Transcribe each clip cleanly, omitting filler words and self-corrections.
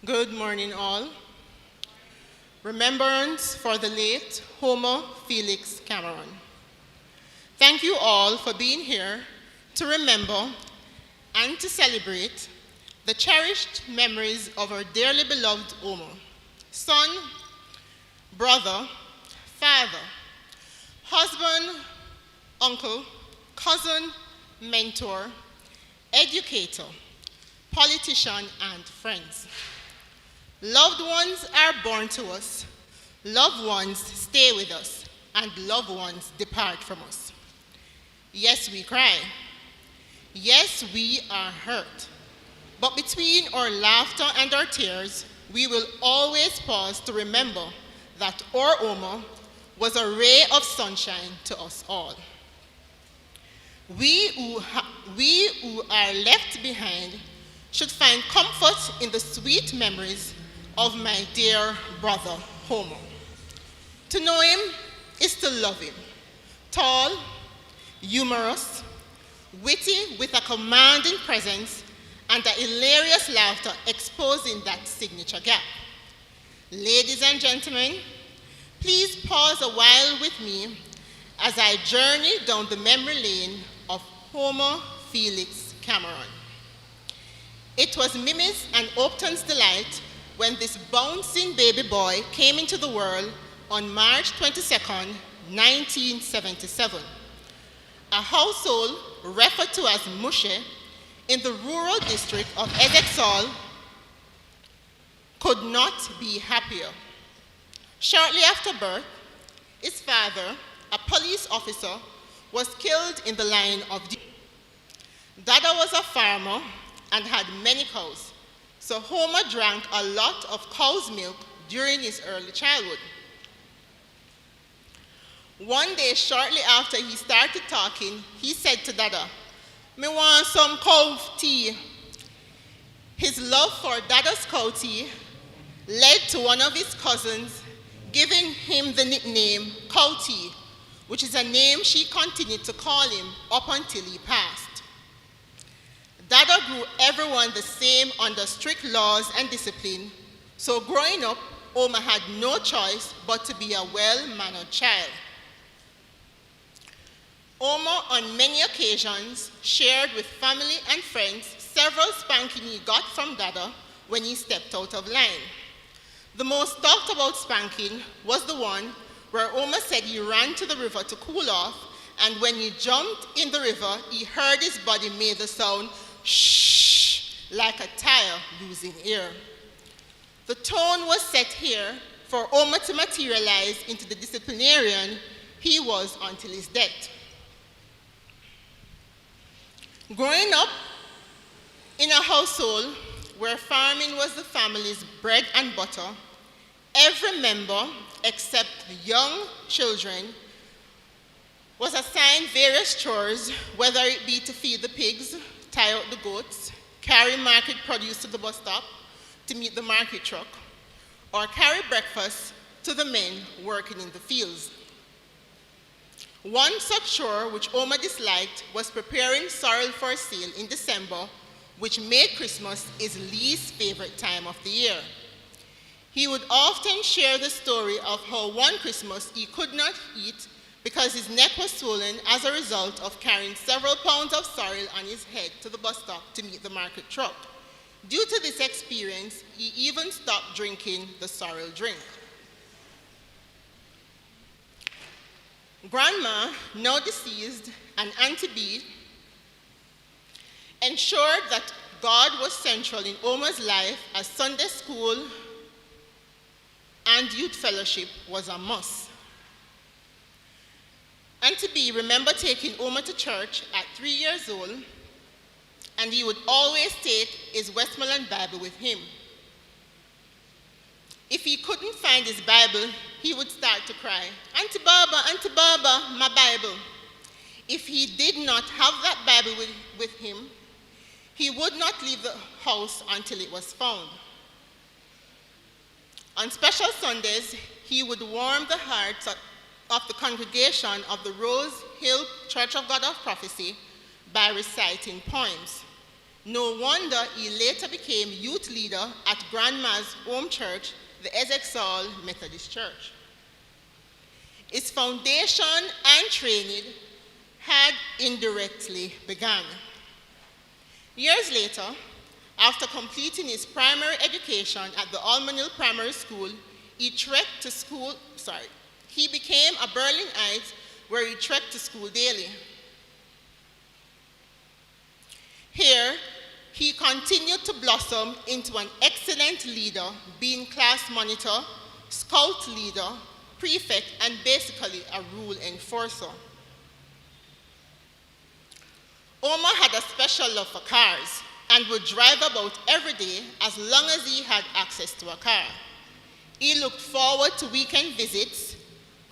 Good morning, all. Remembrance for the late Homer Felix Cameron. Thank you all for being here to remember and to celebrate the cherished memories of our dearly beloved Homer, son, brother, father, husband, uncle, cousin, mentor, educator, politician, and friends. Loved ones are born to us, loved ones stay with us, and loved ones depart from us. Yes, we cry. Yes, we are hurt. But between our laughter and our tears, we will always pause to remember that our Homer was a ray of sunshine to us all. We who are left behind should find comfort in the sweet memories of my dear brother Homer. To know him is to love him. Tall, humorous, witty with a commanding presence and a hilarious laughter exposing that signature gap. Ladies and gentlemen, please pause a while with me as I journey down the memory lane of Homer Felix Cameron. It was Mimi's and Opton's delight when this bouncing baby boy came into the world on March 22nd, 1977. A household referred to as Mushe in the rural district of Ezexal could not be happier. Shortly after birth, his father, a police officer, was killed in the line of duty. Dada was a farmer and had many cows, so Homer drank a lot of cow's milk during his early childhood. One day, shortly after he started talking, he said to Dada, "Me want some cow tea." His love for Dada's cow tea led to one of his cousins giving him the nickname Cow Tea, which is a name she continued to call him up until he passed. Dada grew everyone the same under strict laws and discipline, so growing up, Homer had no choice but to be a well-mannered child. Homer, on many occasions, shared with family and friends several spankings he got from Dada when he stepped out of line. The most talked about spanking was the one where Homer said he ran to the river to cool off, and when he jumped in the river, he heard his body make the sound shh, like a tire losing air. The tone was set here for Homer to materialize into the disciplinarian he was until his death. Growing up in a household where farming was the family's bread and butter, every member, except young children, was assigned various chores, whether it be to feed the pigs, tie out the goats, carry market produce to the bus stop to meet the market truck, or carry breakfast to the men working in the fields. One such chore which Homer disliked was preparing sorrel for sale in December, which made Christmas his least favorite time of the year. He would often share the story of how one Christmas he could not eat because his neck was swollen as a result of carrying several pounds of sorrel on his head to the bus stop to meet the market truck. Due to this experience, he even stopped drinking the sorrel drink. Grandma, now deceased, and Auntie B ensured that God was central in Homer's life as Sunday school and youth fellowship was a must. Auntie B remembered taking Homer to church at 3 years old, and he would always take his Westmoreland Bible with him. If he couldn't find his Bible, he would start to cry, Auntie Baba, my Bible." If he did not have that Bible with him, he would not leave the house until it was found. On special Sundays, he would warm the hearts of the congregation of the Rose Hill Church of God of Prophecy by reciting poems. No wonder he later became youth leader at Grandma's home church, the Ezexal Methodist Church. His foundation and training had indirectly begun. Years later, after completing his primary education at the Almanil Primary School, he became a Berlinite where he trekked to school daily. Here, he continued to blossom into an excellent leader, being class monitor, scout leader, prefect, and basically a rule enforcer. Omar had a special love for cars and would drive about every day as long as he had access to a car. He looked forward to weekend visits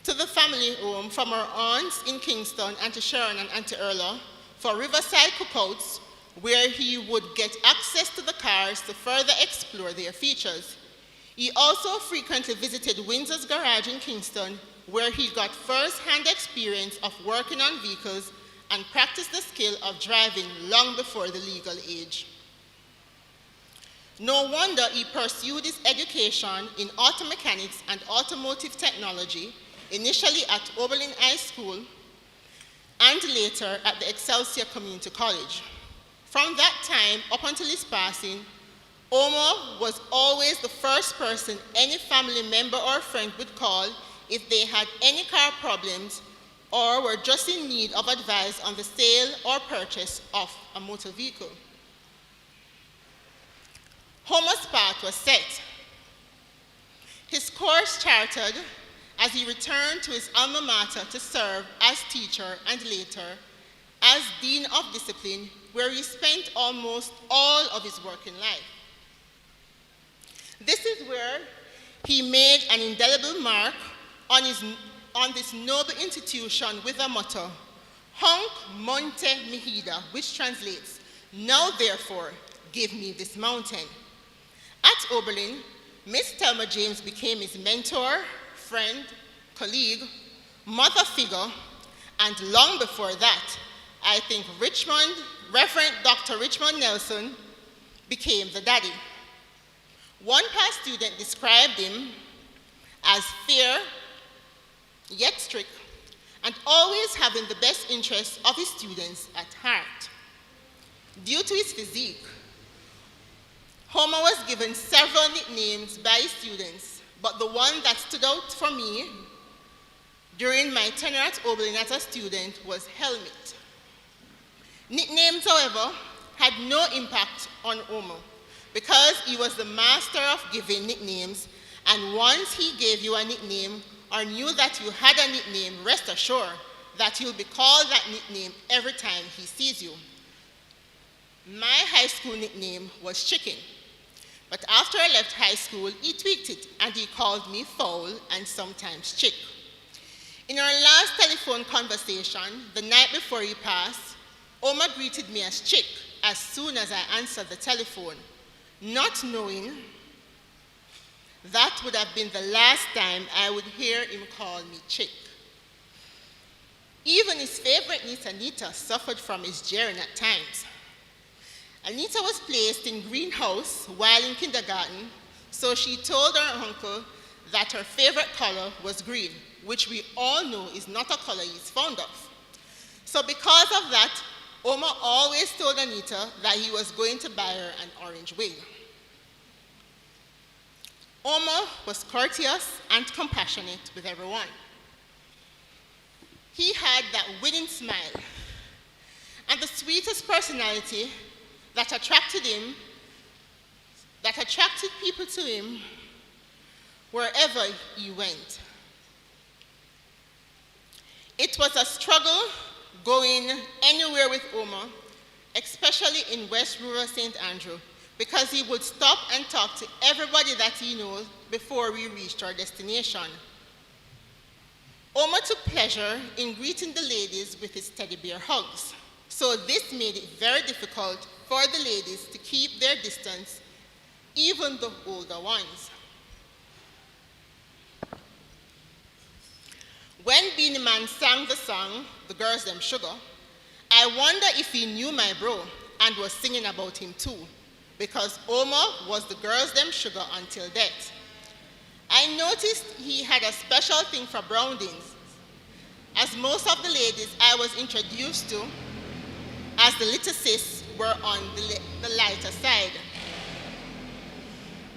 to the family home from our aunts in Kingston, Auntie Sharon and Auntie Erla, for riverside cookouts where he would get access to the cars to further explore their features. He also frequently visited Windsor's garage in Kingston, where he got first-hand experience of working on vehicles and practiced the skill of driving long before the legal age. No wonder he pursued his education in auto mechanics and automotive technology, initially at Oberlin High School and later at the Excelsior Community College. From that time up until his passing, Omar was always the first person any family member or friend would call if they had any car problems or were just in need of advice on the sale or purchase of a motor vehicle. Omar's path was set. His course charted as he returned to his alma mater to serve as teacher and later as Dean of Discipline, where he spent almost all of his working life. This is where he made an indelible mark on this noble institution with a motto, Hunc Monte Mihida, which translates, "Now therefore, give me this mountain." At Oberlin, Miss Thelma James became his mentor, friend, colleague, mother figure, and long before that, I think Reverend Dr. Richmond Nelson became the daddy. One past student described him as fair, yet strict, and always having the best interests of his students at heart. Due to his physique, Homer was given several nicknames by his students, but the one that stood out for me during my tenure at Oberlin as a student was Helmet. Nicknames, however, had no impact on Homer because he was the master of giving nicknames, and once he gave you a nickname or knew that you had a nickname, rest assured that you'll be called that nickname every time he sees you. My high school nickname was Chicken, but after I left high school, he tweaked it and he called me Fowl and sometimes Chick. In our last telephone conversation, the night before he passed, Omar greeted me as Chick as soon as I answered the telephone, not knowing that would have been the last time I would hear him call me Chick. Even his favorite niece, Anita, suffered from his jeering at times. Anita was placed in greenhouse while in kindergarten, so she told her uncle that her favorite color was green, which we all know is not a color he's fond of. So because of that, Omar always told Anita that he was going to buy her an orange wig. Omar was courteous and compassionate with everyone. He had that winning smile and the sweetest personality that attracted people to him wherever he went. It was a struggle going anywhere with Omar, especially in West Rural St. Andrew, because he would stop and talk to everybody that he knows before we reached our destination. Omar took pleasure in greeting the ladies with his teddy bear hugs, so this made it very difficult for the ladies to keep their distance, even the older ones. When Beanie Man sang the song, The Girls Them Sugar, I wonder if he knew my bro, and was singing about him too, because Omar was the girls' them sugar until death. I noticed he had a special thing for brownings, as most of the ladies I was introduced to as the little sis were on the lighter side.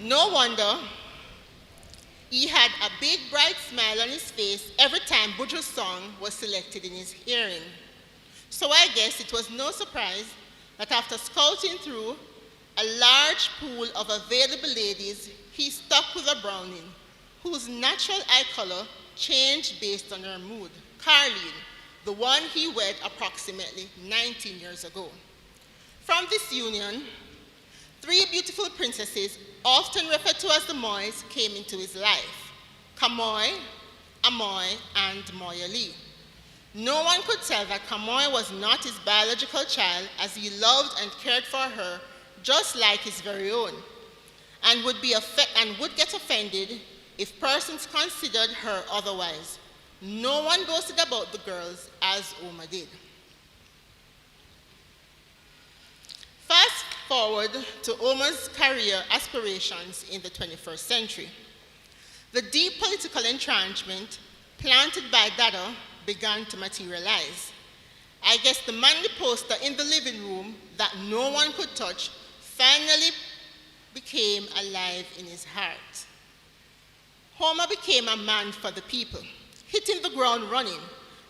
No wonder he had a big bright smile on his face every time Buju's song was selected in his hearing. So I guess it was no surprise that after scouting through a large pool of available ladies, he stuck with a browning whose natural eye color changed based on her mood, Carleen, the one he wed approximately 19 years ago. From this union, 3 beautiful princesses, often referred to as the Moys, came into his life: Kamoy, Amoy, and Moyali. No one could tell that Kamoy was not his biological child, as he loved and cared for her just like his very own, and would get offended if persons considered her otherwise. No one boasted about the girls as Omar did. Fast forward to Omar's career aspirations in the 21st century. The deep political entrenchment planted by Dada began to materialize. I guess the manly poster in the living room that no one could touch finally became alive in his heart. Homer became a man for the people, hitting the ground running,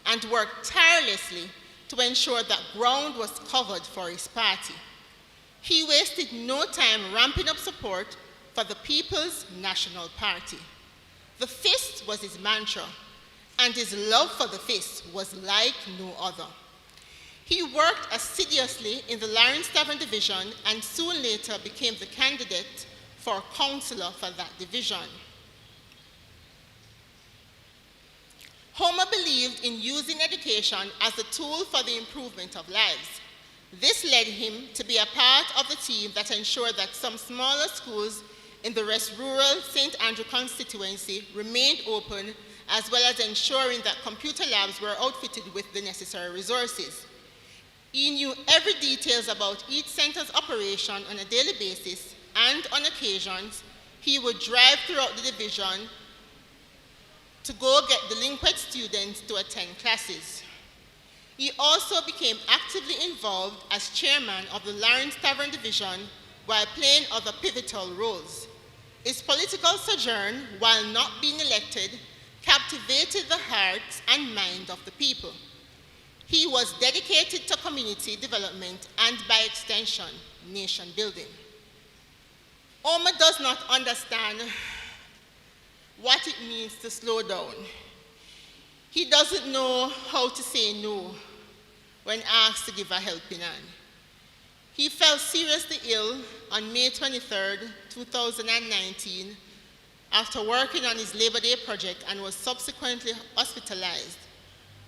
and worked tirelessly to ensure that ground was covered for his party. He wasted no time ramping up support for the People's National Party. The fist was his mantra, and his love for the fist was like no other. He worked assiduously in the Lawrence Tavern division and soon later became the candidate for councillor for that division. Homer believed in using education as a tool for the improvement of lives. This led him to be a part of the team that ensured that some smaller schools in the West Rural St. Andrew constituency remained open, as well as ensuring that computer labs were outfitted with the necessary resources. He knew every details about each center's operation on a daily basis, and on occasions, he would drive throughout the division to go get delinquent students to attend classes. He also became actively involved as chairman of the Lawrence Tavern division while playing other pivotal roles. His political sojourn, while not being elected, captivated the hearts and mind of the people. He was dedicated to community development and, by extension, nation building. Omar does not understand what it means to slow down. He doesn't know how to say no when asked to give a helping hand. He fell seriously ill on May 23, 2019, after working on his Labor Day project, and was subsequently hospitalized.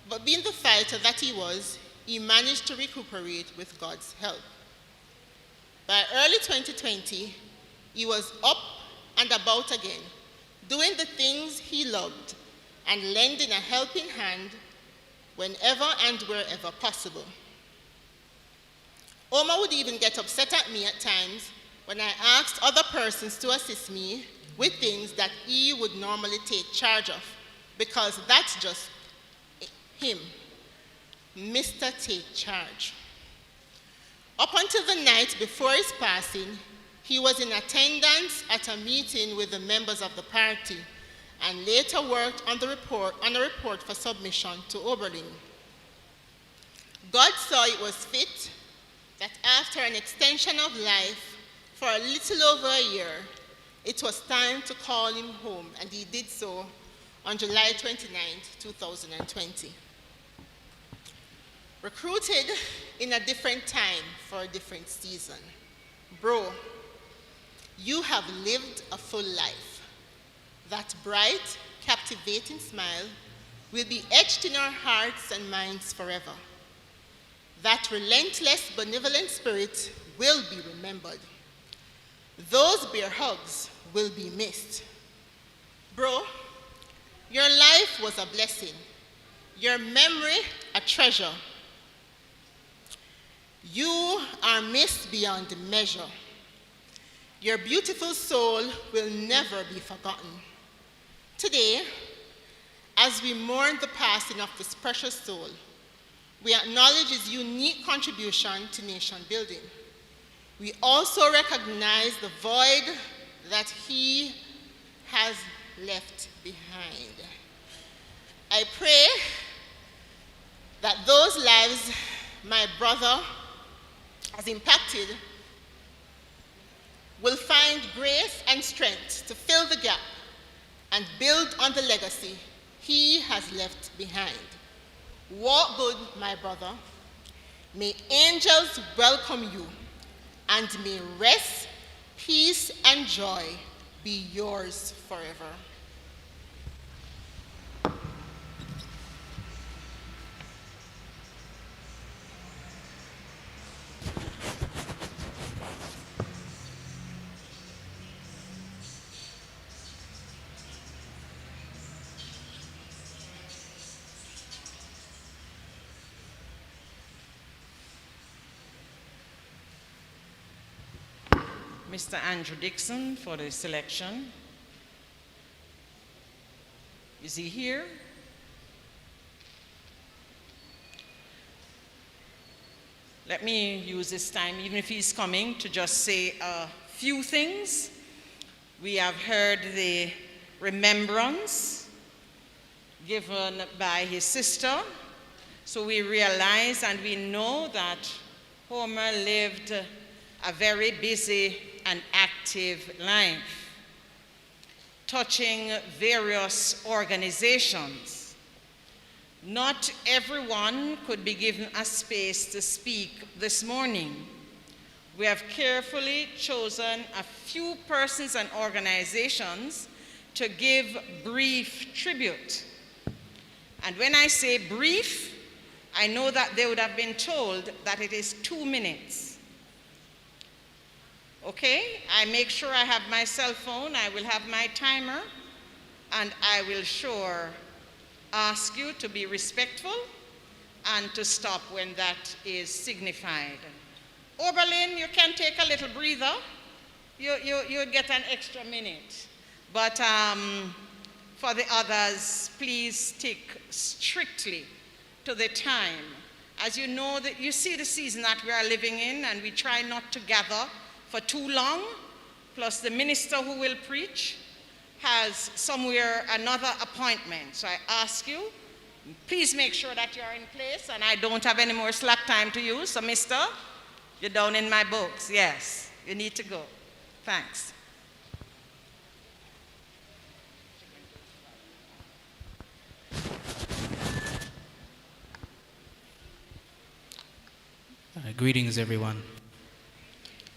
But being the fighter that he was, he managed to recuperate with God's help. By early 2020, he was up and about again, doing the things he loved and lending a helping hand whenever and wherever possible. Omar would even get upset at me at times when I asked other persons to assist me with things that he would normally take charge of, because that's just him, Mr. Take Charge. Up until the night before his passing, he was in attendance at a meeting with the members of the party, and later worked on a report for submission to Oberlin. God saw it was fit that after an extension of life for a little over a year, it was time to call him home, and he did so on July 29, 2020. Recruited in a different time for a different season. Bro, you have lived a full life. That bright, captivating smile will be etched in our hearts and minds forever. That relentless, benevolent spirit will be remembered. Those bear hugs will be missed. Bro, your life was a blessing. Your memory, a treasure. You are missed beyond measure. Your beautiful soul will never be forgotten. Today, as we mourn the passing of this precious soul, we acknowledge his unique contribution to nation building. We also recognize the void that he has left behind. I pray that those lives my brother has impacted will find grace and strength to fill the gap and build on the legacy he has left behind. Walk good, my brother. May angels welcome you, and may rest, peace, and joy be yours forever. Mr. Andrew Dixon for the selection. Is he here? Let me use this time, even if he's coming, to just say a few things. We have heard the remembrance given by his sister. So we realize and we know that Homer lived a very busy and active life, touching various organizations. Not everyone could be given a space to speak this morning. We have carefully chosen a few persons and organizations to give brief tribute. And when I say brief, I know that they would have been told that it is 2 minutes. Okay, I make sure I have my cell phone, I will have my timer, and I will sure ask you to be respectful and to stop when that is signified. Oberlin, you can take a little breather. You get an extra minute. But for the others, please stick strictly to the time. As you know, that you see the season that we are living in, and we try not to gather for too long, plus the minister who will preach has somewhere another appointment. So I ask you, please make sure that you're in place, and I don't have any more slack time to use. So mister, you're down in my books. Yes, you need to go. Thanks. Greetings, everyone.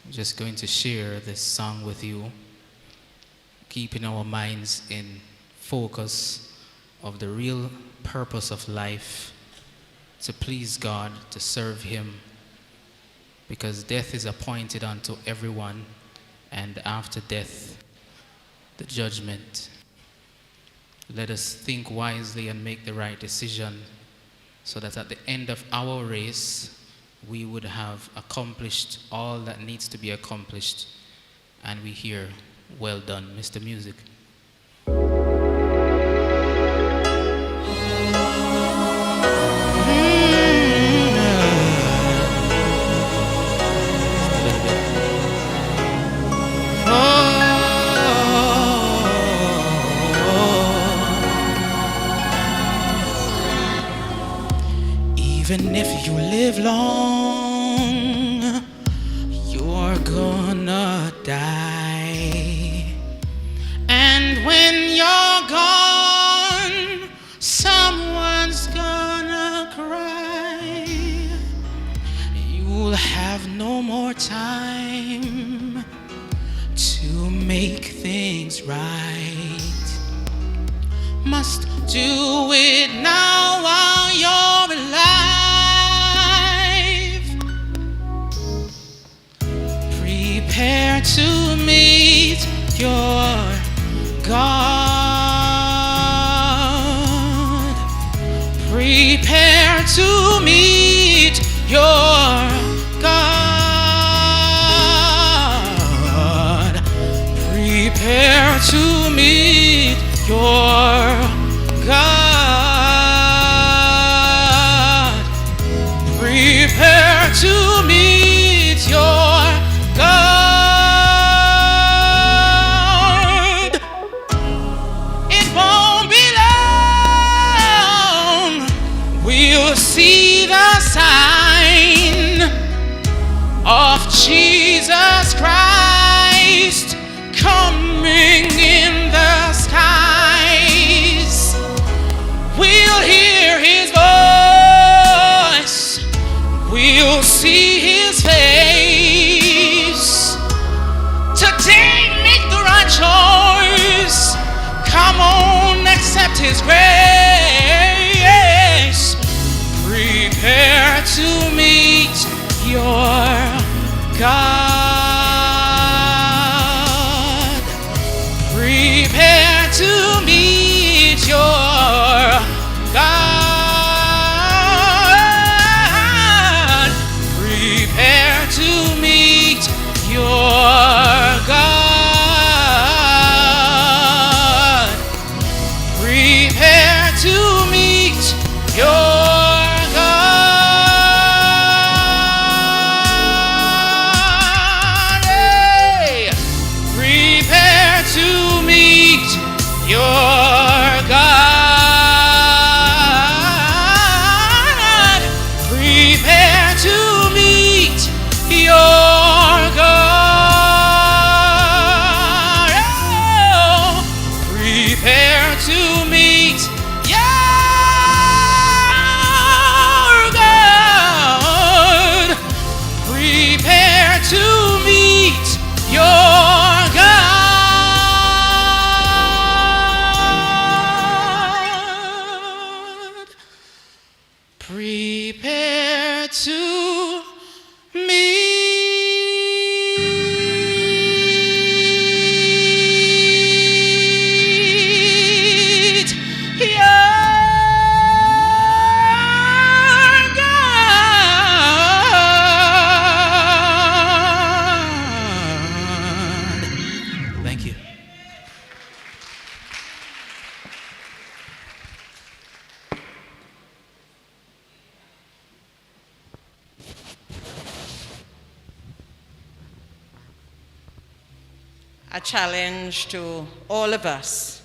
I'm just going to share this song with you, keeping our minds in focus of the real purpose of life, to please God, to serve Him, because death is appointed unto everyone, and after death, the judgment. Let us think wisely and make the right decision, so that at the end of our race, we would have accomplished all that needs to be accomplished, and we hear, well done, Mr. Music. Even if you live long, you're gonna die. And when you're gone, someone's gonna cry. You'll have no more time to make things right. Must do it now while you're alive. Prepare to meet your God. Prepare to meet your Prepare to meet your God. Prepare to meet your God. It won't be long. We'll see the sign of Jesus Christ coming in the skies. We'll hear his voice. We'll see his face. Today, make the right choice. Come on, accept his grace. Prepare to meet your God. Prepare to meet your God. Prepare to meet your God. Prepare to meet your a challenge to all of us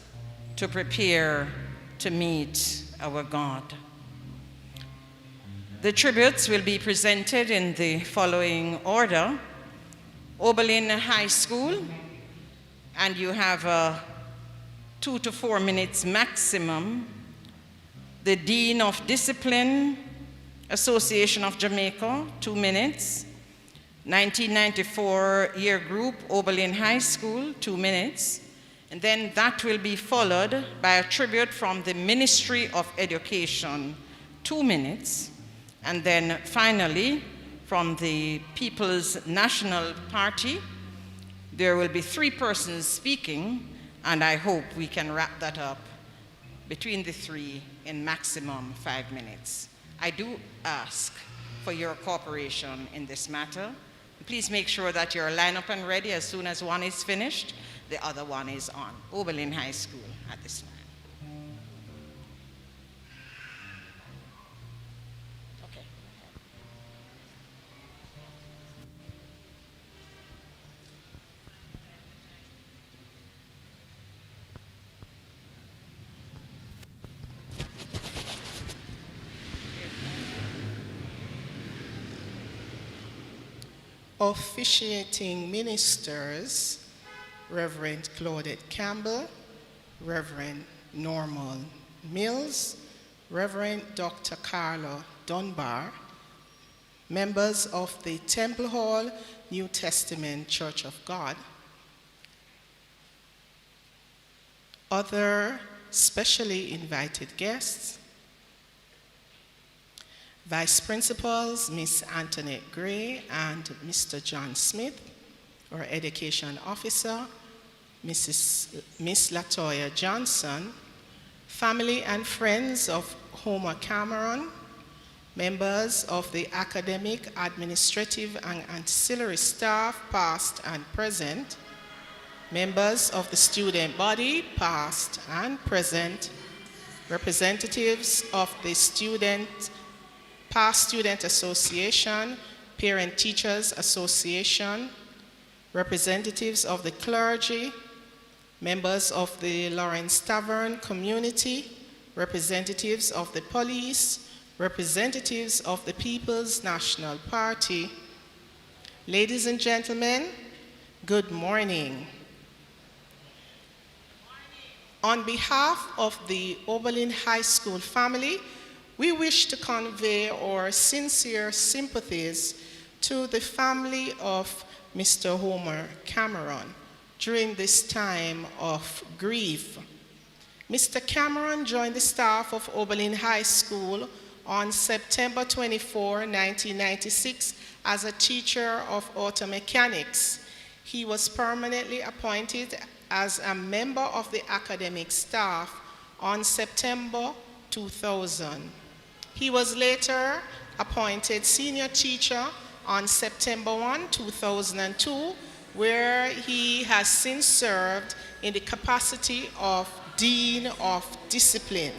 to prepare to meet our God. The tributes will be presented in the following order. Oberlin High School, and you have 2 to 4 minutes maximum. The Dean of Discipline, Association of Jamaica, 2 minutes. 1994 year group, Oberlin High School, 2 minutes. And then that will be followed by a tribute from the Ministry of Education, 2 minutes. And then finally, from the People's National Party, there will be 3 persons speaking, and I hope we can wrap that up between the 3 in maximum 5 minutes. I do ask for your cooperation in this matter. Please make sure that you're lined up and ready. As soon as one is finished, the other one is on. Oberlin High School at this time. Okay. Officiating ministers, Reverend Claudette Campbell, Reverend Norman Mills, Reverend Dr. Carla Dunbar, members of the Temple Hall New Testament Church of God, other specially invited guests, Vice Principals, Miss Antoinette Gray and Mr. John Smith, our Education Officer, Miss Latoya Johnson, family and friends of Homer Cameron, members of the academic, administrative, and ancillary staff, past and present, members of the student body, past and present, representatives of the Past Student Association, Parent Teachers Association, representatives of the clergy, members of the Lawrence Tavern community, representatives of the police, representatives of the People's National Party. Ladies and gentlemen, good morning. On behalf of the Oberlin High School family, we wish to convey our sincere sympathies to the family of Mr. Homer Cameron during this time of grief. Mr. Cameron joined the staff of Oberlin High School on September 24, 1996, as a teacher of auto mechanics. He was permanently appointed as a member of the academic staff on September 2000. He was later appointed senior teacher on September 1, 2002, where he has since served in the capacity of Dean of Discipline.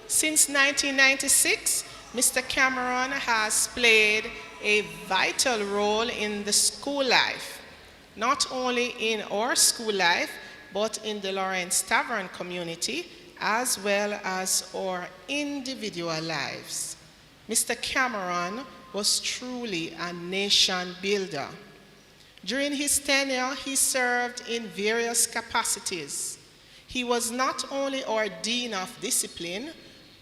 Since 1996, Mr. Cameron has played a vital role in the school life, not only in our school life, but in the Lawrence Tavern community, as well as our individual lives. Mr. Cameron was truly a nation builder. During his tenure, he served in various capacities. He was not only our Dean of Discipline,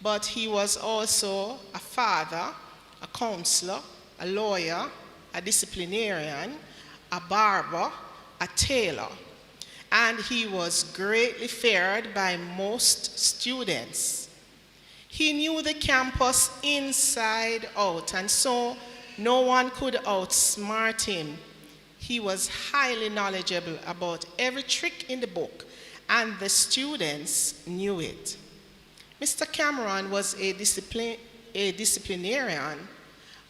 but he was also a father, a counselor, a lawyer, a disciplinarian, a barber, a tailor, and he was greatly feared by most students. He knew the campus inside out, and so no one could outsmart him. He was highly knowledgeable about every trick in the book, and the students knew it. Mr. Cameron was a disciplinarian,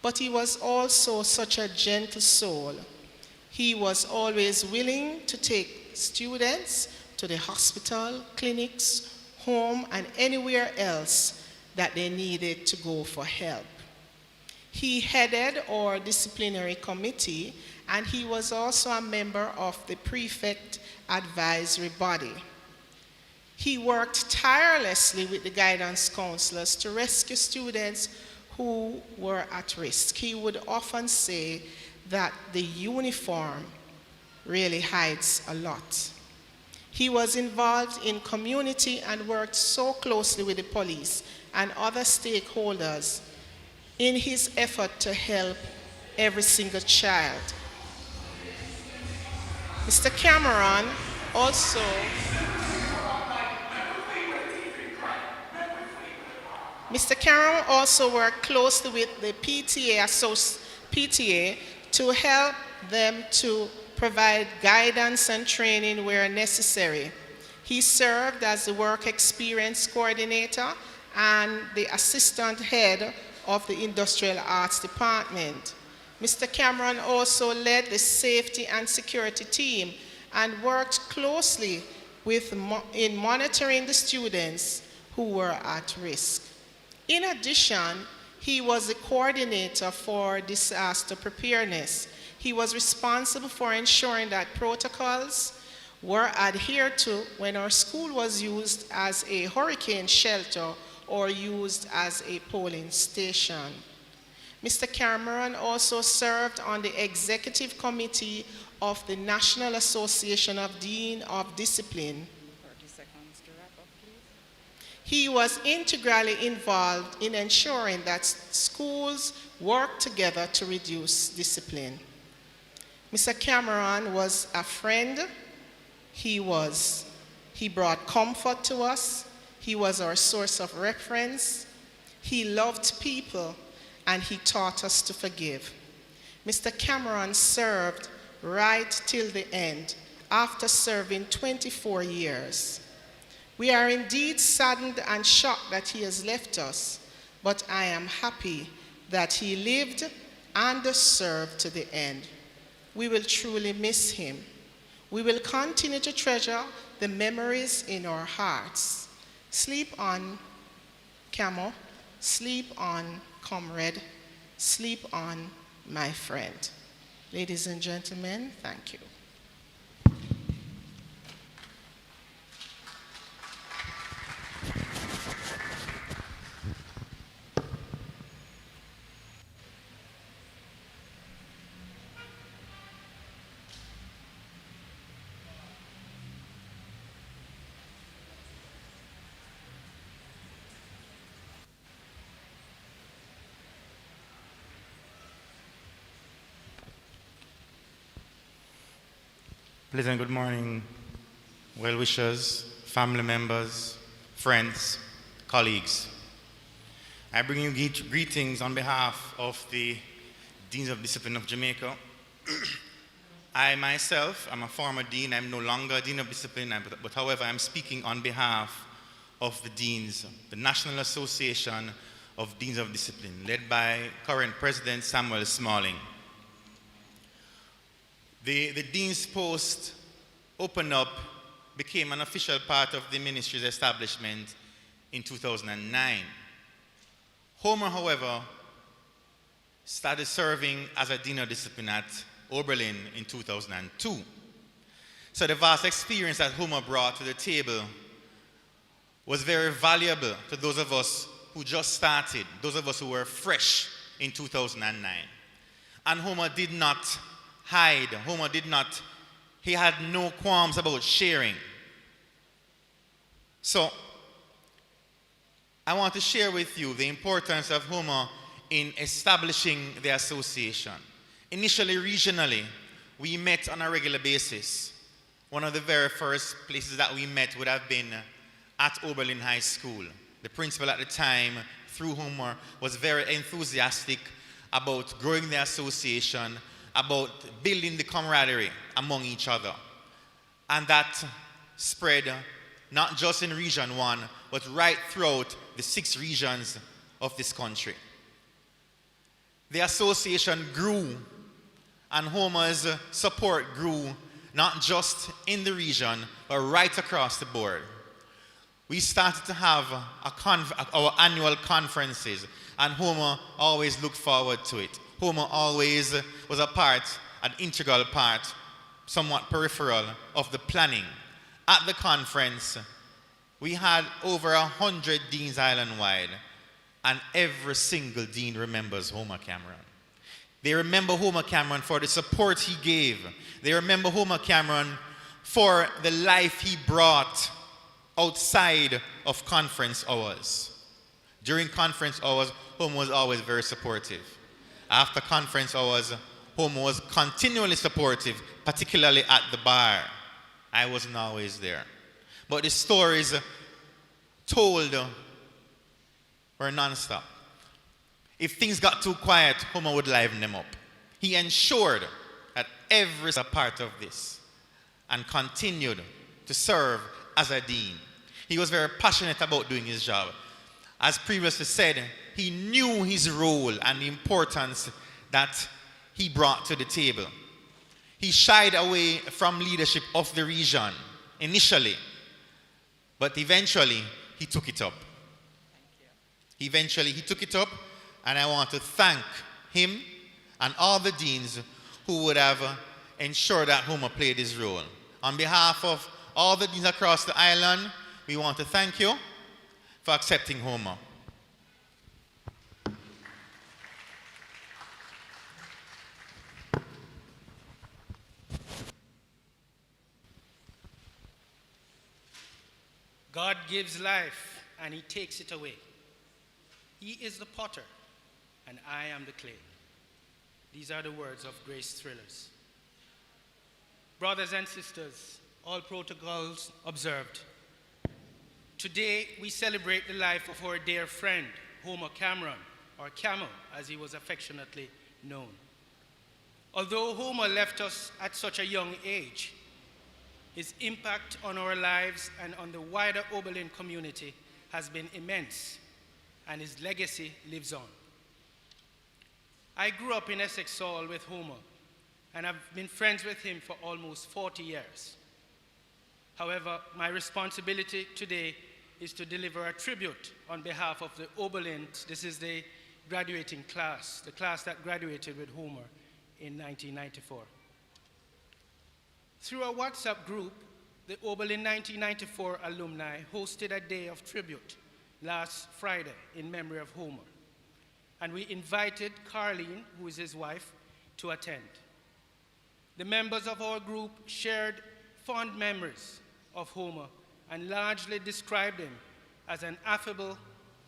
but he was also such a gentle soul. He was always willing to take students to the hospital, clinics, home, and anywhere else that they needed to go for help. He headed our disciplinary committee, and he was also a member of the prefect advisory body. He worked tirelessly with the guidance counselors to rescue students who were at risk. He would often say that the uniform really hides a lot. He was involved in community and worked so closely with the police and other stakeholders in his effort to help every single child. Mr. Cameron also worked closely with the PTA to help them to provide guidance and training where necessary. He served as the work experience coordinator and the assistant head of the industrial arts department. Mr. Cameron also led the safety and security team and worked closely in monitoring the students who were at risk. In addition, he was the coordinator for disaster preparedness. He was responsible for ensuring that protocols were adhered to when our school was used as a hurricane shelter or used as a polling station. Mr. Cameron also served on the executive committee of the National Association of Dean of Discipline. 30 seconds to wrap up, please. He was integrally involved in ensuring that schools work together to reduce discipline. Mr. Cameron was a friend. He brought comfort to us. He was our source of reference. He loved people, and he taught us to forgive. Mr. Cameron served right till the end, after serving 24 years. We are indeed saddened and shocked that he has left us, but I am happy that he lived and served to the end. We will truly miss him. We will continue to treasure the memories in our hearts. Sleep on, Camo. Sleep on, comrade. Sleep on, my friend. Ladies and gentlemen, thank you. Pleasant good morning, well-wishers, family members, friends, colleagues. I bring you greetings on behalf of the Deans of Discipline of Jamaica. I myself am a former dean. I'm no longer a Dean of Discipline, but however, I'm speaking on behalf of the Deans, the National Association of Deans of Discipline, led by current President Samuel Smalling. The Dean's post opened up, became an official part of the ministry's establishment in 2009. Homer, however, started serving as a Dean of Discipline at Oberlin in 2002. So the vast experience that Homer brought to the table was very valuable to those of us who just started, those of us who were fresh in 2009. And Homer did not hide. He had no qualms about sharing. So, I want to share with you the importance of Homer in establishing the association. Initially, regionally, we met on a regular basis. One of the very first places that we met would have been at Oberlin High School. The principal at the time, through Homer, was very enthusiastic about growing the association, about building the camaraderie among each other. And that spread not just in Region 1, but right throughout the 6 regions of this country. The association grew, and Homer's support grew not just in the region, but right across the board. We started to have our annual conferences, and Homer always looked forward to it. Homer always was an integral part, somewhat peripheral, of the planning. At the conference, we had over 100 deans island-wide, and every single dean remembers Homer Cameron. They remember Homer Cameron for the support he gave. They remember Homer Cameron for the life he brought outside of conference hours. During conference hours, Homer was always very supportive. After conference hours, Homer was continually supportive, particularly at the bar. I wasn't always there. But the stories told were non-stop. If things got too quiet, Homer would liven them up. He ensured that every part of this and continued to serve as a dean. He was very passionate about doing his job. As previously said, he knew his role and the importance that he brought to the table. He shied away from leadership of the region initially, but eventually he took it up. Eventually he took it up, and I want to thank him and all the deans who would have ensured that Homer played his role. On behalf of all the deans across the island, we want to thank you for accepting Homer. God gives life and he takes it away. He is the potter and I am the clay. These are the words of Grace Thrillers. Brothers and sisters, all protocols observed. Today we celebrate the life of our dear friend, Homer Cameron, or Camo as he was affectionately known. Although Homer left us at such a young age, his impact on our lives and on the wider Oberlin community has been immense, and his legacy lives on. I grew up in Essex Hall with Homer, and I've been friends with him for almost 40 years. However, my responsibility today is to deliver a tribute on behalf of the Oberlin. This is the graduating class, the class that graduated with Homer in 1994. Through a WhatsApp group, the Oberlin 1994 alumni hosted a day of tribute last Friday in memory of Homer. And we invited Carlene, who is his wife, to attend. The members of our group shared fond memories of Homer and largely described him as an affable,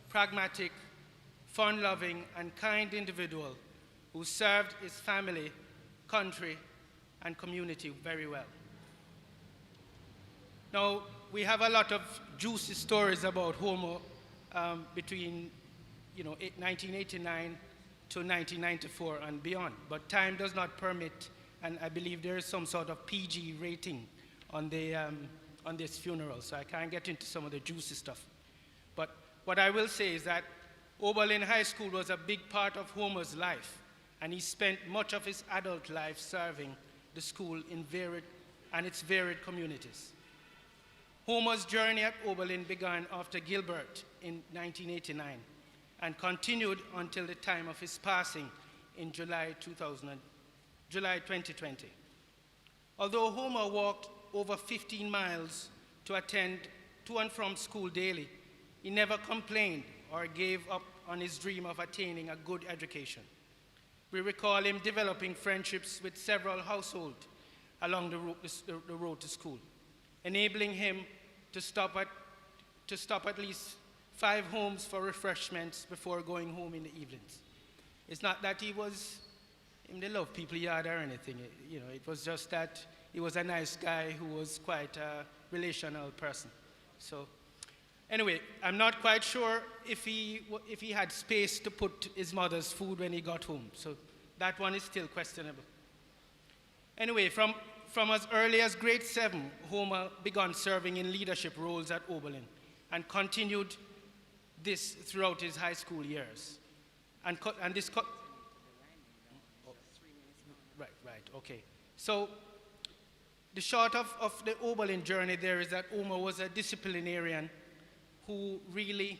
pragmatic, fun-loving, and kind individual who served his family, country, and community very well. Now, we have a lot of juicy stories about Homer between 1989 to 1994 and beyond, but time does not permit, and I believe there is some sort of PG rating on this funeral, so I can't get into some of the juicy stuff. But what I will say is that Oberlin High School was a big part of Homer's life, and he spent much of his adult life serving the school in its varied communities. Homer's journey at Oberlin began after Gilbert in 1989 and continued until the time of his passing in July 2020. Although Homer walked over 15 miles to attend to and from school daily, he never complained or gave up on his dream of attaining a good education. We recall him developing friendships with several households along the road to school, enabling him to stop at least 5 homes for refreshments before going home in the evenings. It's not that he loved people yard or anything. It was just that he was a nice guy who was quite a relational person. So anyway, I'm not quite sure if he had space to put his mother's food when he got home. So that one is still questionable. Anyway, from as early as grade 7, Homer began serving in leadership roles at Oberlin and continued this throughout his high school years. Okay. So the short of the Oberlin journey there is that Homer was a disciplinarian who really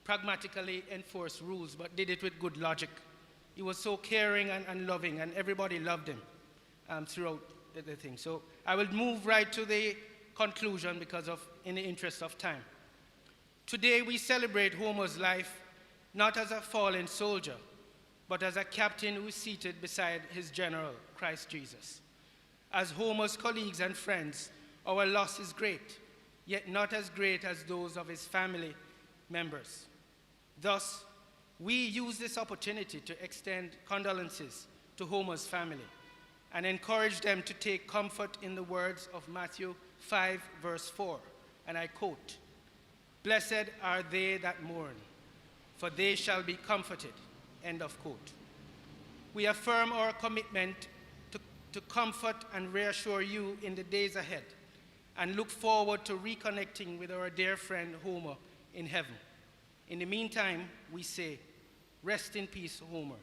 pragmatically enforced rules, but did it with good logic. He was so caring and loving, and everybody loved him throughout the thing. So I will move right to the conclusion in the interest of time. Today we celebrate Homer's life not as a fallen soldier, but as a captain who is seated beside his general, Christ Jesus. As Homer's colleagues and friends, our loss is great, yet not as great as those of his family members. Thus, we use this opportunity to extend condolences to Homer's family and encourage them to take comfort in the words of Matthew 5, verse 4, and I quote, "Blessed are they that mourn, for they shall be comforted," end of quote. We affirm our commitment to comfort and reassure you in the days ahead and look forward to reconnecting with our dear friend Homer in heaven. In the meantime, we say, rest in peace, Homer.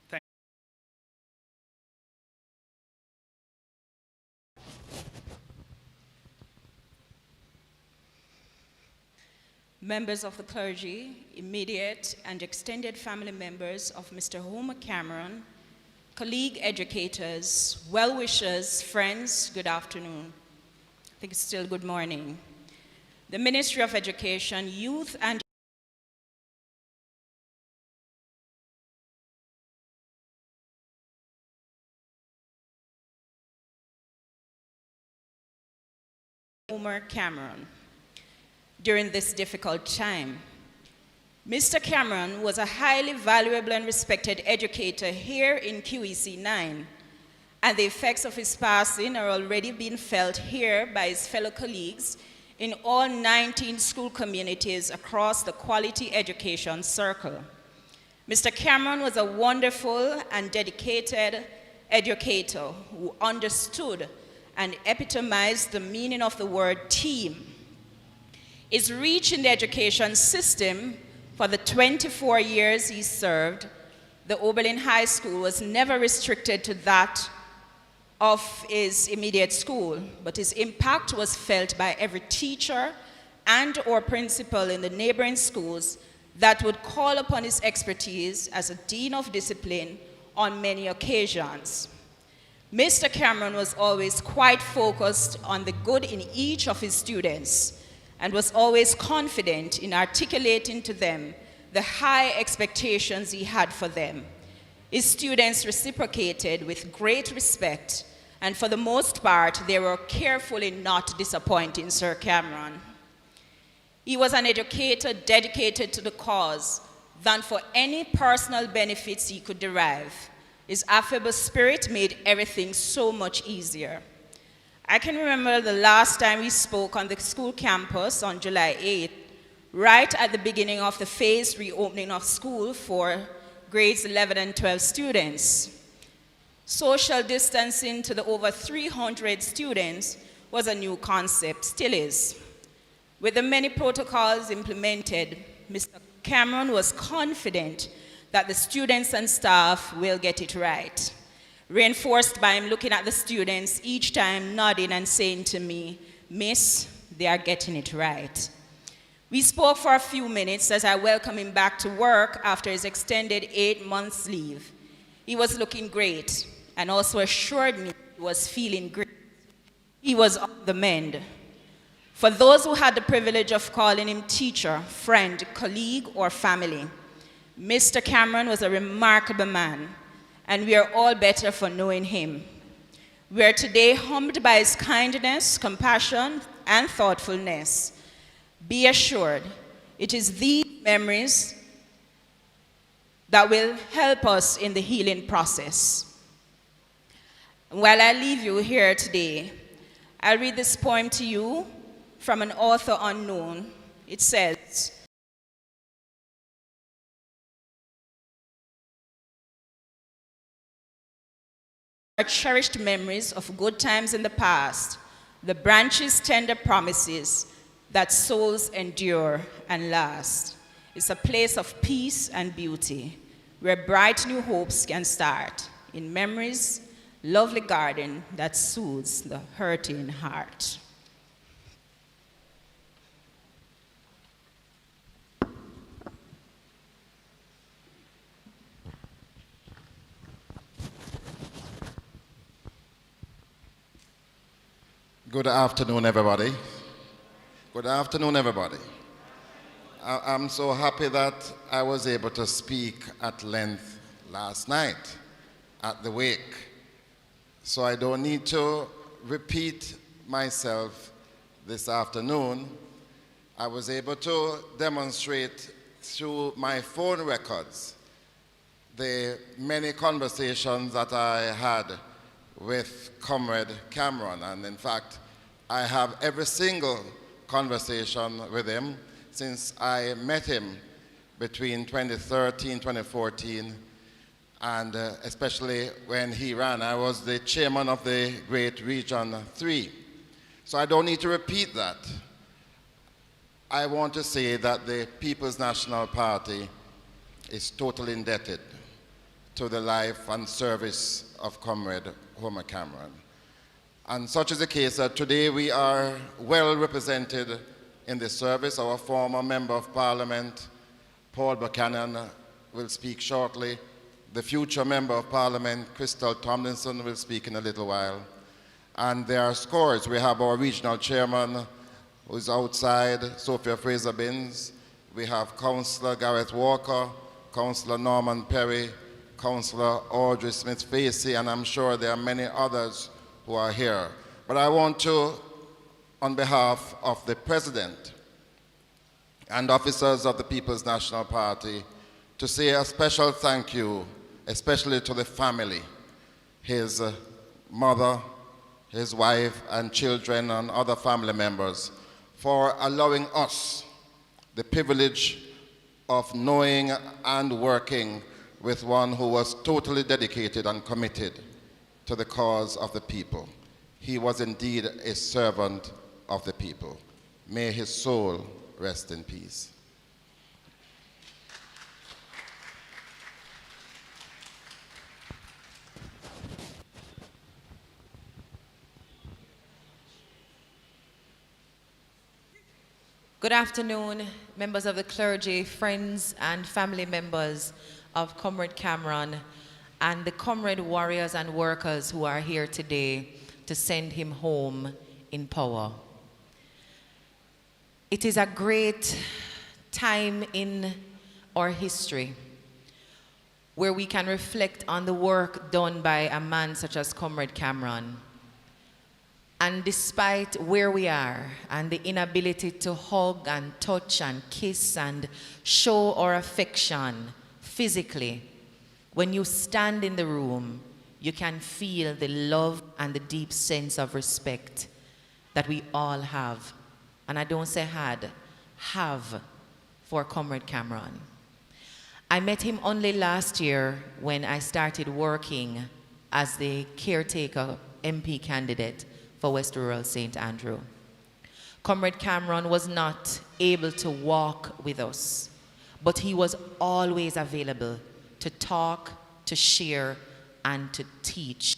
Thank you. Members of the clergy, immediate and extended family members of Mr. Homer Cameron, colleague educators, well-wishers, friends, good afternoon. I think it's still good morning. The Ministry of Education, Youth and Homer Cameron during this difficult time. Mr. Cameron was a highly valuable and respected educator here in QEC 9, and the effects of his passing are already being felt here by his fellow colleagues in all 19 school communities across the quality education circle. Mr. Cameron was a wonderful and dedicated educator who understood and epitomized the meaning of the word team. His reach in the education system for the 24 years he served, the Oberlin High School was never restricted to that of his immediate school, but his impact was felt by every teacher and or principal in the neighboring schools that would call upon his expertise as a dean of discipline on many occasions. Mr. Cameron was always quite focused on the good in each of his students and was always confident in articulating to them the high expectations he had for them. His students reciprocated with great respect, and for the most part, they were careful in not disappointing Sir Cameron. He was an educator dedicated to the cause than for any personal benefits he could derive. His affable spirit made everything so much easier. I can remember the last time we spoke on the school campus on July 8th, right at the beginning of the phased reopening of school for grades 11 and 12 students. Social distancing to the over 300 students was a new concept, still is. With the many protocols implemented, Mr. Cameron was confident that the students and staff will get it right, reinforced by him looking at the students each time, nodding and saying to me, "Miss, they are getting it right." We spoke for a few minutes as I welcomed him back to work after his extended 8 months leave. He was looking great and also assured me he was feeling great. He was on the mend. For those who had the privilege of calling him teacher, friend, colleague, or family, Mr. Cameron was a remarkable man, and we are all better for knowing him. We are today humbled by his kindness, compassion, and thoughtfulness. Be assured, it is these memories that will help us in the healing process. While I leave you here today, I'll read this poem to you from an author unknown. It says, "Our cherished memories of good times in the past, the branches' tender promises that souls endure and last. It's a place of peace and beauty, where bright new hopes can start. In memories, lovely garden that soothes the hurting heart." Good afternoon, everybody. Good afternoon, everybody. I'm so happy that I was able to speak at length last night at the wake. So I don't need to repeat myself this afternoon. I was able to demonstrate through my phone records the many conversations that I had with Comrade Cameron. And in fact, I have every single conversation with him since I met him between 2013, 2014, and especially when he ran. I was the chairman of the Great Region 3. So I don't need to repeat that. I want to say that the People's National Party is totally indebted to the life and service of Comrade Homer Cameron. And such is the case that today we are well represented in the service. Our former Member of Parliament, Paul Buchanan, will speak shortly. The future Member of Parliament, Crystal Tomlinson, will speak in a little while. And there are scores. We have our regional chairman, who's outside, Sophia Fraser-Binns. We have Councillor Gareth Walker, Councillor Norman Perry, Councillor Audrey Smith-Facey, and I'm sure there are many others who are here. But I want to, on behalf of the President and officers of the People's National Party, to say a special thank you, especially to the family, his mother, his wife, and children, and other family members, for allowing us the privilege of knowing and working with one who was totally dedicated and committed to the cause of the people. He was indeed a servant of the people. May his soul rest in peace. Good afternoon, members of the clergy, friends and family members of Comrade Cameron, and the comrade warriors and workers who are here today to send him home in power. It is a great time in our history where we can reflect on the work done by a man such as Comrade Cameron. And despite where we are and the inability to hug and touch and kiss and show our affection physically, when you stand in the room, you can feel the love and the deep sense of respect that we all have. And I don't say had, have for Comrade Cameron. I met him only last year when I started working as the caretaker MP candidate for West Rural St. Andrew. Comrade Cameron was not able to walk with us, but he was always available to talk, to share, and to teach.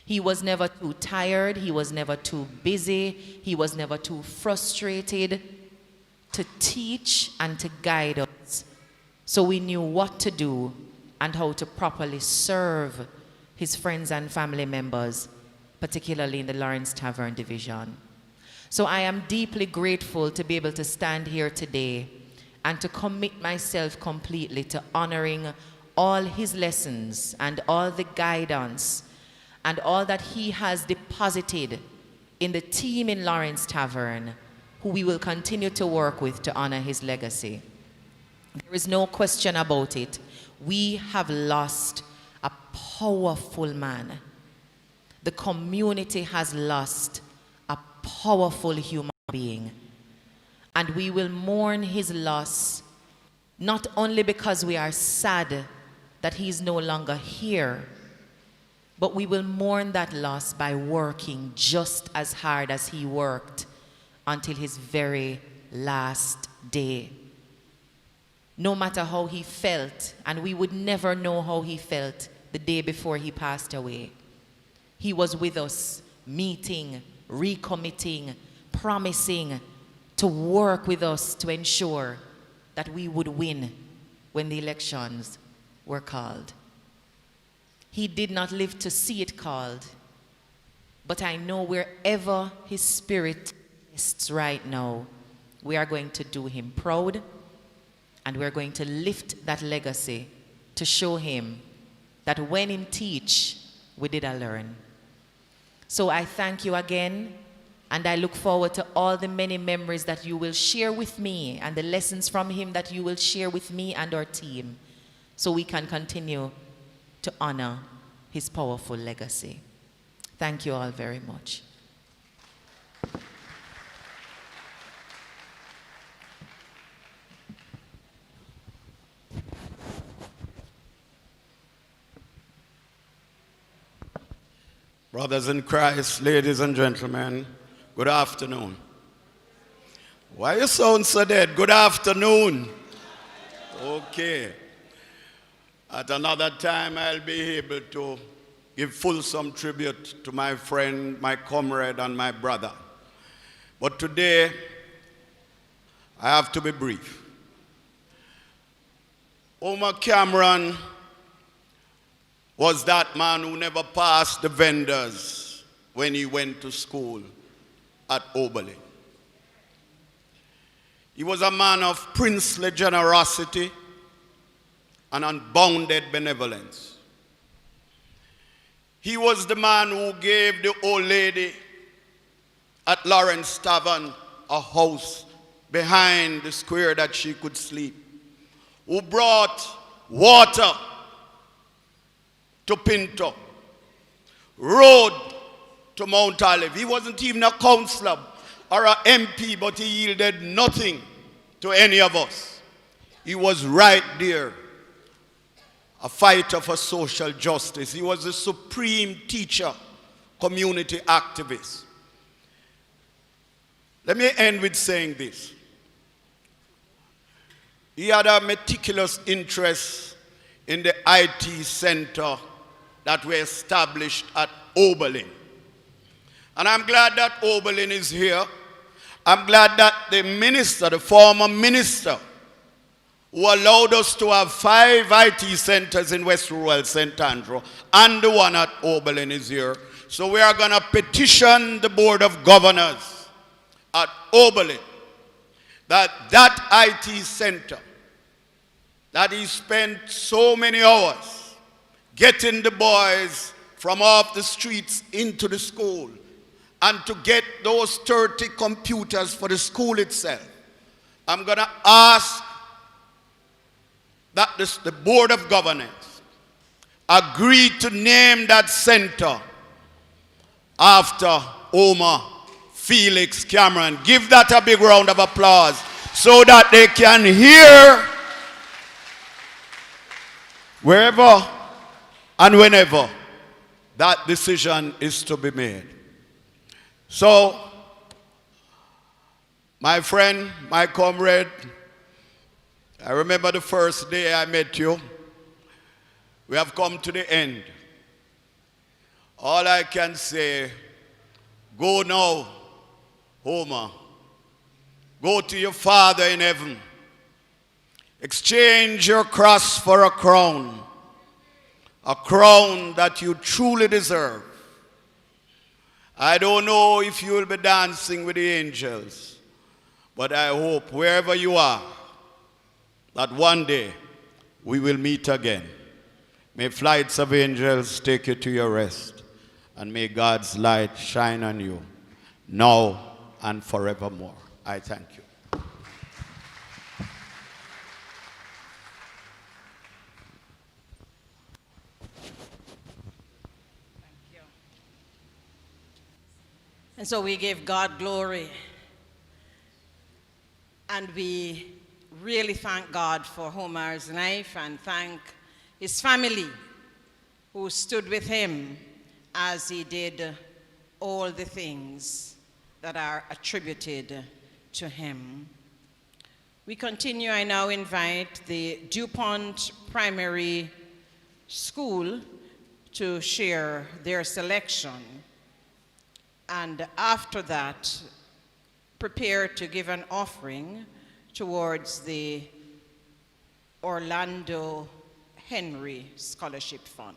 He was never too tired, he was never too busy, he was never too frustrated to teach and to guide us. So we knew what to do and how to properly serve his friends and family members, particularly in the Lawrence Tavern division. So I am deeply grateful to be able to stand here today and to commit myself completely to honoring all his lessons and all the guidance and all that he has deposited in the team in Lawrence Tavern, who we will continue to work with to honor his legacy. There is no question about it. We have lost a powerful man. The community has lost a powerful human being. And we will mourn his loss, not only because we are sad that he is no longer here, but we will mourn that loss by working just as hard as he worked until his very last day. No matter how he felt, and we would never know how he felt the day before he passed away, he was with us, meeting, recommitting, promising to work with us to ensure that we would win when the elections were called. He did not live to see it called, but I know wherever his spirit rests right now, we are going to do him proud, and we're going to lift that legacy to show him that when him teach, we did a learn. So I thank you again, and I look forward to all the many memories that you will share with me and the lessons from him that you will share with me and our team, so we can continue to honor his powerful legacy. Thank you all very much. Brothers in Christ, ladies and gentlemen, good afternoon. Why you sound so dead? Good afternoon. Okay. At another time, I'll be able to give fulsome tribute to my friend, my comrade, and my brother. But today, I have to be brief. Omar Cameron was that man who never passed the vendors when he went to school at Oberlin. He was a man of princely generosity and unbounded benevolence. He was the man who gave the old lady at Lawrence Tavern a house behind the square that she could sleep, who brought water to Pinto, road to Mount Olive. He wasn't even a councillor or an MP, but he yielded nothing to any of us. He was right there, a fighter for social justice. He was a supreme teacher, community activist. Let me end with saying this. He had a meticulous interest in the IT center that were established at Oberlin. And I'm glad that Oberlin is here, I'm glad that the minister, the former minister, who allowed us to have 5 IT centers in West Rural St. Andrew, and the one at Oberlin is here. So we are going to petition the Board of Governors at Oberlin that IT center that he spent so many hours getting the boys from off the streets into the school, and to get those 30 computers for the school itself. I'm going to ask that the Board of Governors agree to name that center after Omar Felix Cameron. Give that a big round of applause so that they can hear wherever and whenever that decision is to be made. So, my friend, my comrade, I remember the first day I met you. We have come to the end. All I can say, go now, Homer. Go to your Father in heaven. Exchange your cross for a crown that you truly deserve. I don't know if you will be dancing with the angels, but I hope wherever you are, that one day we will meet again. May flights of angels take you to your rest, and may God's light shine on you now and forevermore. I thank you. And so we give God glory, and we really thank God for Homer's life and thank his family who stood with him as he did all the things that are attributed to him. We continue. I now invite the DuPont Primary School to share their selection, and after that, prepare to give an offering towards the Orlando Henry Scholarship Fund.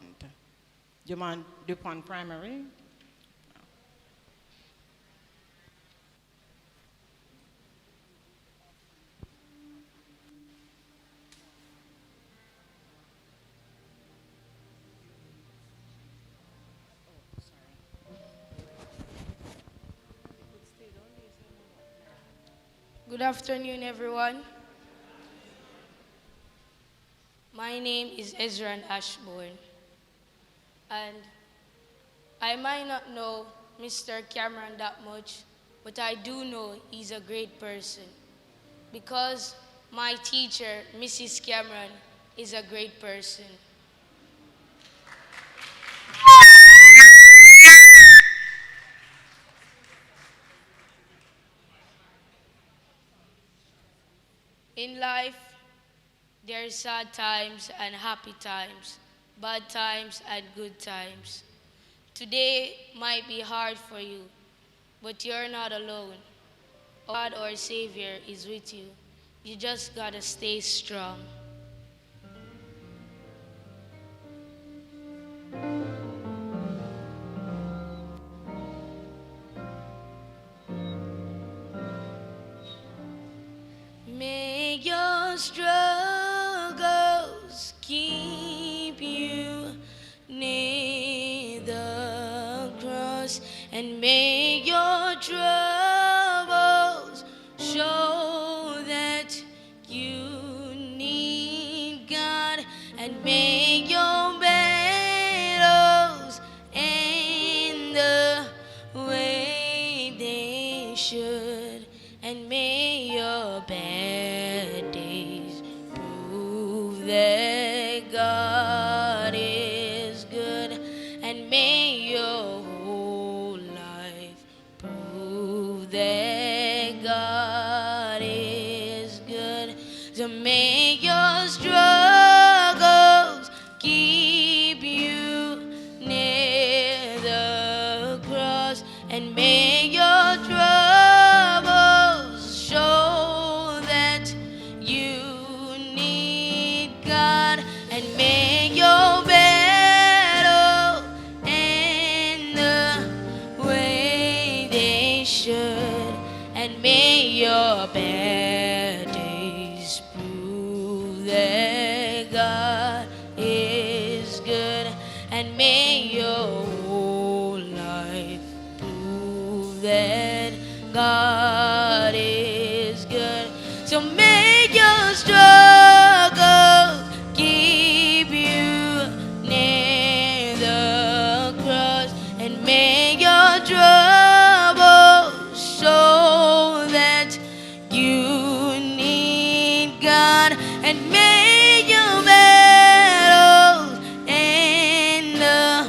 DuPont Primary? Good afternoon, everyone. My name is Ezra Ashbourne, and I might not know Mr. Cameron that much, but I do know he's a great person because my teacher, Mrs. Cameron, is a great person. In life, there are sad times and happy times, bad times and good times. Today might be hard for you, but you're not alone. God, our Savior, is with you. You just gotta stay strong. May your struggles keep you near the cross, and may your troubles show that you need God, and may your battles end the way they should, and may your bad days prove that God is good, and may your whole life prove that God is good. So may your struggles keep you near the cross, and may your troubles your bad days prove that God is good, and may your whole life prove that God is good. So may your struggle keep you near the cross, and may your troubles show that you need God, and may your battles end the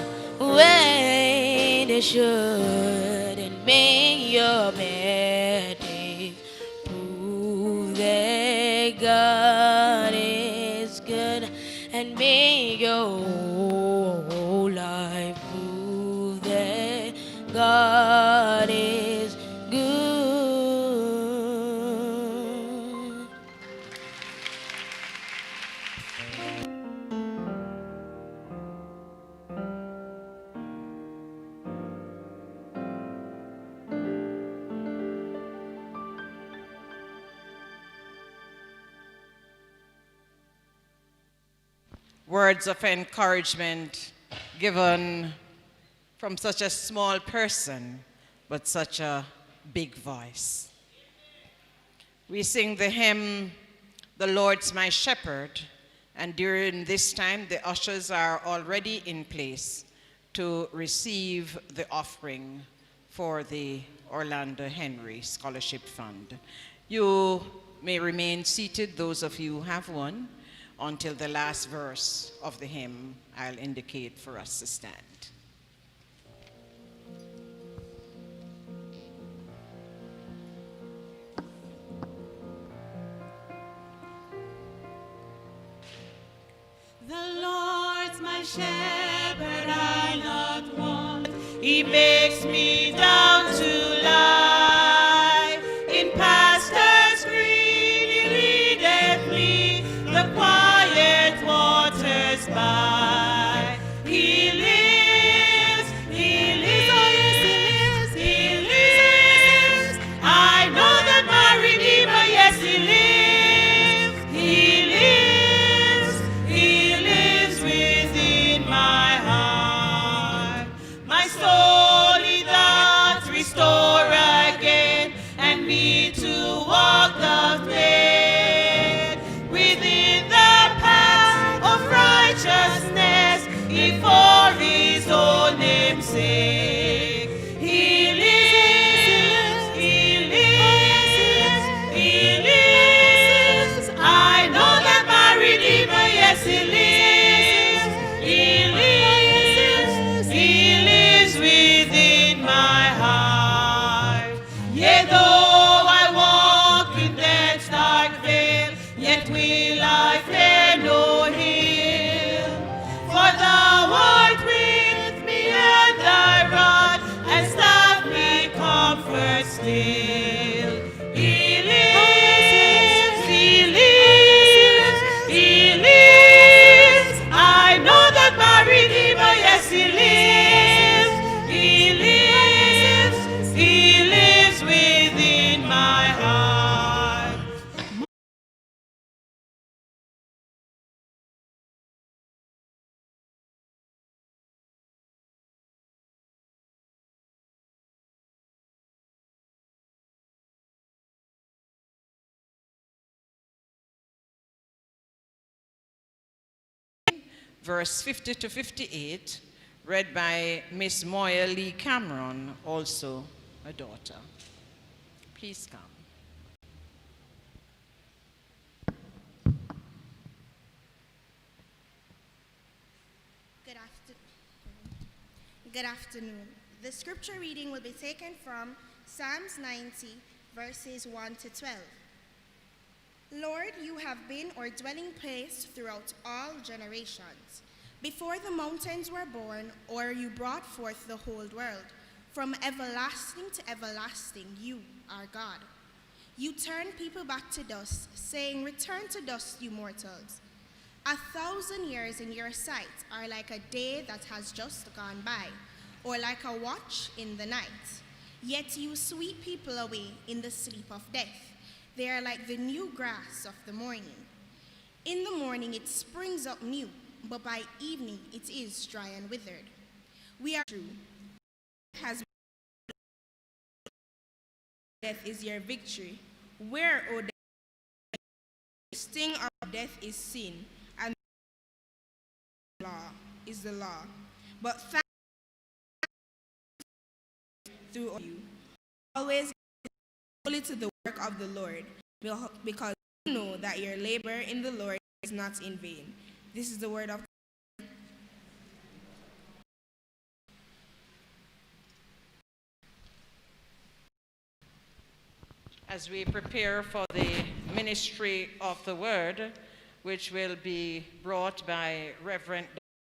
way they should, and may your bad days prove that God is good, and may your whole life prove that God is good. Words of encouragement given from such a small person, but such a big voice. We sing the hymn, "The Lord's My Shepherd," and during this time, the ushers are already in place to receive the offering for the Orlando Henry Scholarship Fund. You may remain seated, those of you who have one, until the last verse of the hymn I'll indicate for us to stand. The Lord's my shepherd, I not want. He makes me down to lie in pastures green. He leadeth me the quiet waters by. He lives, he lives, he lives. I know that my Redeemer, yes, he lives, he lives, he lives within my heart. My soul he doth restore again, and me to walk the faith within the path of righteousness, if for his own name's sake. He lives, he lives, he lives. I know that my Redeemer, yes, he lives, he lives, he lives within my heart. Yea, though I walk in death's dark vale, yet will I fear no ill. For thou art with me, and thy rod and staff me comfort still. He lives, he lives, he lives. I know that my Redeemer, yes, he lives, he lives, he lives within my heart. Verse 50 to 58, read by Miss Moya Lee Cameron, also a daughter. Please come. Good afternoon. The scripture reading will be taken from Psalms 90, verses 1 to 12. Lord, you have been our dwelling place throughout all generations. Before the mountains were born, or you brought forth the whole world, from everlasting to everlasting, you are God. You turn people back to dust, saying, return to dust, you mortals. 1,000 years in your sight are like a day that has just gone by, or like a watch in the night. Yet you sweep people away in the sleep of death. They are like the new grass of the morning. In the morning it springs up new, but by evening it is dry and withered. We are true. Death is your victory. Where, O death, the sting of death is sin, and the law is the law. But thanks through you, always fully to the work of the Lord, because you know that your labor in the Lord is not in vain. This is the word of as we prepare for the ministry of the word, which will be brought by Reverend